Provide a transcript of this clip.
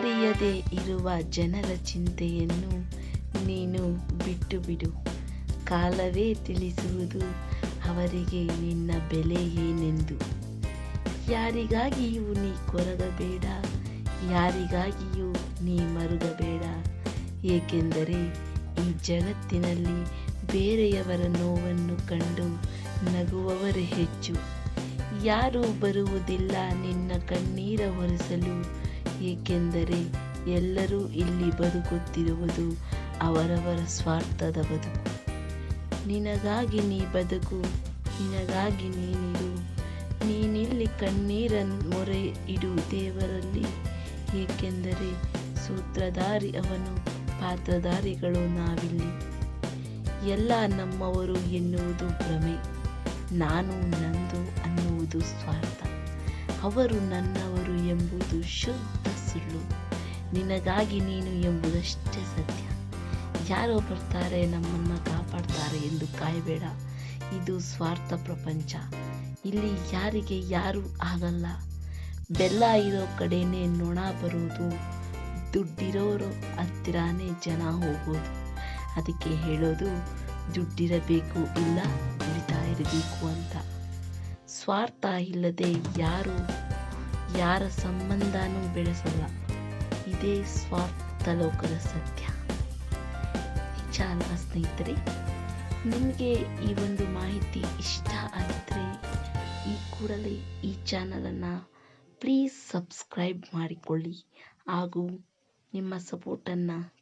ಅರಿಯದೇ ಇರುವ ಜನರ ಚಿಂತೆಯನ್ನು ನೀನು ಬಿಟ್ಟು ಬಿಡು. ಕಾಲವೇ ತಿಳಿಸುವುದು ಅವರಿಗೆ ನಿನ್ನ ಬೆಲೆ ಏನೆಂದು. ಯಾರಿಗಾಗಿಯೂ ನೀ ಕೊರಗಬೇಡ, ಯಾರಿಗಾಗಿಯೂ ನೀ ಮರುಗಬೇಡ. ಏಕೆಂದರೆ ಈ ಜಗತ್ತಿನಲ್ಲಿ ಬೇರೆಯವರ ನೋವನ್ನು ಕಂಡು ನಗುವವರೇ ಹೆಚ್ಚು. ಯಾರೂ ಬರುವುದಿಲ್ಲ ನಿನ್ನ ಕಣ್ಣೀರ ಒರೆಸಲು. ಏಕೆಂದರೆ ಎಲ್ಲರೂ ಇಲ್ಲಿ ಬದುಕುತ್ತಿರುವುದು ಅವರವರ ಸ್ವಾರ್ಥದ ಬದುಕು. ನಿನಗಾಗಿ ನೀ ಬದುಕು, ನಿನಗಾಗಿ ನೀನಿರು. ನೀನಿಲ್ಲಿ ಕಣ್ಣೀರ ಮೊರೆ ಇಡು ದೇವರಲ್ಲಿ. ಏಕೆಂದರೆ ಸೂತ್ರಧಾರಿ ಅವನು, ಪಾತ್ರಧಾರಿಗಳು ನಾವಿಲ್ಲಿ. ಎಲ್ಲ ನಮ್ಮವರು ಎನ್ನುವುದು ಭ್ರಮೆ, ನಾನು ನಂದು ಅನ್ನುವುದು ಸ್ವಾರ್ಥ. ಅವರು ನನ್ನವರು ಎಂಬುದು ಶುದ್ಧ ಸುಳ್ಳು. ನಿನಗಾಗಿ ನೀನು ಎಂಬುದಷ್ಟೇ ಸತ್ಯ. ಯಾರೋ ಬರ್ತಾರೆ ನಮ್ಮನ್ನು ಕಾಪಾಡ್ತಾರೆ ಎಂದು ಕಾಯಬೇಡ. ಇದು ಸ್ವಾರ್ಥ ಪ್ರಪಂಚ. ಇಲ್ಲಿ ಯಾರಿಗೆ ಯಾರೂ ಆಗಲ್ಲ. ಬೆಲ್ಲ ಇರೋ ಕಡೆನೇ ನೊಣ ಬರೋದು, ದುಡ್ಡಿರೋರು ಹತ್ತಿರಾನೇ ಜನ ಹೋಗೋದು. ಅದಕ್ಕೆ ಹೇಳೋದು, ದುಡ್ಡಿರಬೇಕು ಇಲ್ಲ ದುಡಿತಾ ಇರಬೇಕು ಅಂತ. ಸ್ವಾರ್ಥ ಇಲ್ಲದೆ ಯಾರ ಸಂಬಂಧನೂ ಬೆಳೆಸಲ್ಲ. ಇದೇ ಸ್ವಾರ್ಥ ಲೋಕದ ಸತ್ಯ. ನಿಜ ಅಲ್ವಾ ಸ್ನೇಹಿತರೆ? ನಿಮಗೆ ಈ ಒಂದು ಮಾಹಿತಿ ಇಷ್ಟ ಆಗಿದ್ದರೆ ಈ ಕೂಡಲೇ ಈ ಚಾನಲನ್ನು ಪ್ಲೀಸ್ ಸಬ್ಸ್ಕ್ರೈಬ್ ಮಾಡಿಕೊಳ್ಳಿ ಹಾಗೂ ನಿಮ್ಮ ಸಪೋರ್ಟನ್ನು